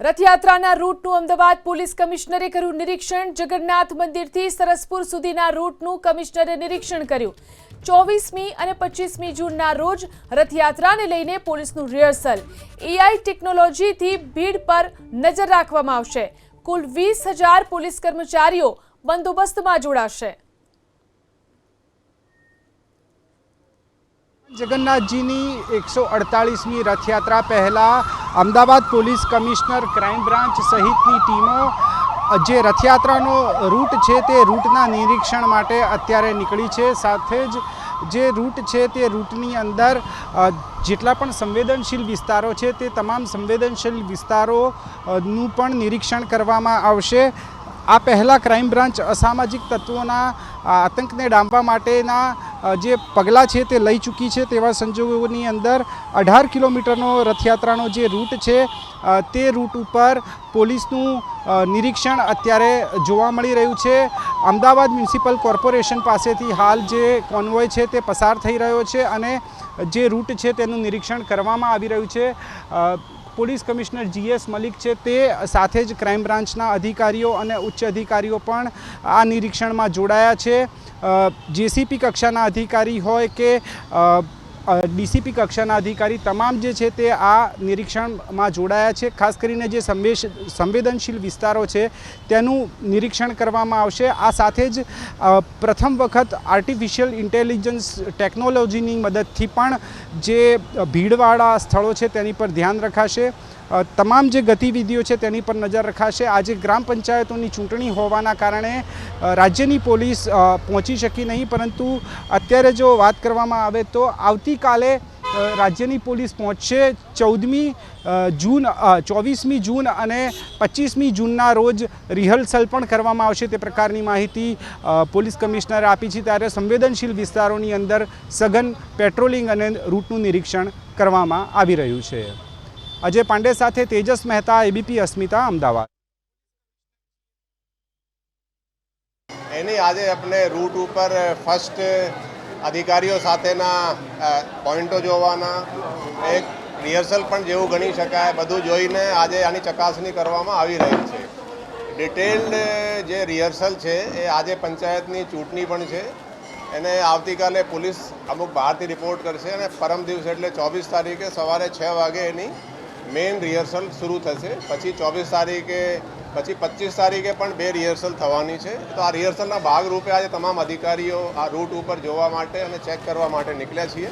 રથયાત્રાના રૂટનું Ahmedabad police કમિશનરે કર્યું નિરીક્ષણ। જગન્નાથ મંદિરથી સરસપુર સુધીના રૂટનું કમિશનરે નિરીક્ષણ કર્યું। 24મી અને 25મી જૂનના રોજ રથયાત્રાને લઈને પોલીસનું રિહર્સલ। એઆઈ ટેકનોલોજીથી ભીડ પર નજર રાખવામાં આવશે। કુલ 20,000 પોલીસ કર્મચારીઓ બંદોબસ્તમાં જોડાશે। જગન્નાથજીની 148મી રથયાત્રા પહેલાં Ahmedabad police commissioner crime branch સહિતની ટીમો જે રથયાત્રાનો રૂટ છે તે રૂટના નિરીક્ષણ માટે અત્યારે નીકળી છે। સાથે જ જે રૂટ છે તે રૂટની અંદર જેટલા પણ સંવેદનશીલ વિસ્તારો છે તે તમામ સંવેદનશીલ વિસ્તારોનું પણ નિરીક્ષણ કરવામાં આવશે। આ પહેલાં ક્રાઇમ બ્રાન્ચ અસામાજિક તત્વોના આતંકને ડામવા માટેના જે પગલાં છે તે લઈ ચૂકી છે। તેવા સંજોગોની અંદર 18 કિલોમીટરનો રથયાત્રાનો જે રૂટ છે તે રૂટ ઉપર પોલીસનું નિરીક્ષણ અત્યારે જોવા મળી રહ્યું છે। અમદાવાદ મ્યુનિસિપલ કોર્પોરેશન પાસેથી હાલ જે કોન્વોય છે તે પસાર થઈ રહ્યો છે અને જે રૂટ છે તેનું નિરીક્ષણ કરવામાં આવી રહ્યું છે। પોલીસ કમિશનર GS મલિક છે તે સાથે જ ક્રાઇમ બ્રાન્ચના અધિકારીઓ અને ઉચ્ચ અધિકારીઓ પણ આ નિરીક્ષણમાં જોડાયા છે। JCP કક્ષાના અધિકારી હોય કે DCP કક્ષાના અધિકારી તમામ જે છે તે આ નિરીક્ષણમાં જોડાયા છે। ખાસ કરીને જે સંવેદનશીલ વિસ્તારો છે તેનું નિરીક્ષણ કરવામાં આવશે। આ સાથે જ પ્રથમ વખત આર્ટિફિશિયલ ઇન્ટેલિજન્સ ટેકનોલોજીની મદદથી પણ જે ભીડવાળા સ્થળો છે તેની પર ધ્યાન રખાશે। તમામ જે ગતિવિધિઓ છે તેની પર નજર રખાશે। આજે ગ્રામ પંચાયતોની ચૂંટણી હોવાના કારણે રાજ્યની પોલીસ પહોંચી શકી નહીં, પરંતુ અત્યારે જો વાત કરવામાં આવે તો આવતીકાલે રાજ્યની પોલીસ પહોંચશે। 24મી જૂન અને 25મી જૂનના રોજ રિહર્સલ પણ કરવામાં આવશે તે પ્રકારની માહિતી પોલીસ કમિશનરે આપી છે। ત્યારે સંવેદનશીલ વિસ્તારોની અંદર સઘન પેટ્રોલિંગ અને રૂટનું નિરીક્ષણ કરવામાં આવી રહ્યું છે। અજય પાંડે સાથે તેજસ મહેતા, ABP અસ્મિતા, અમદાવાદ। એની આજે આપણે રૂટ ઉપર ફર્સ્ટ અધિકારીઓ સાથેના પોઈન્ટો જોવાના, એક રિહર્સલ પણ જેવું ગણી શકાય, બધું જોઈને આજે આની ચકાસણી કરવામાં આવી રહી છે। ડિટેલ્ડ જે રિહર્સલ છે એ આજે પંચાયતની ચૂંટણી પણ છે, એને આવતીકાલે પોલીસ અમુક બહારથી રિપોર્ટ કરશે અને પરમ દિવસે એટલે 24 તારીખે સવારે 6 વાગે એની મેઇન રિહર્સલ શરૂ થશે। પછી 24 તારીખે પછી 25 તારીખે પણ 2 રિહર્સલ થવાની છે। તો આ રિહર્સલના ભાગરૂપે આજે તમામ અધિકારીઓ આ રૂટ ઉપર જોવા માટે અને ચેક કરવા માટે નીકળ્યા છીએ।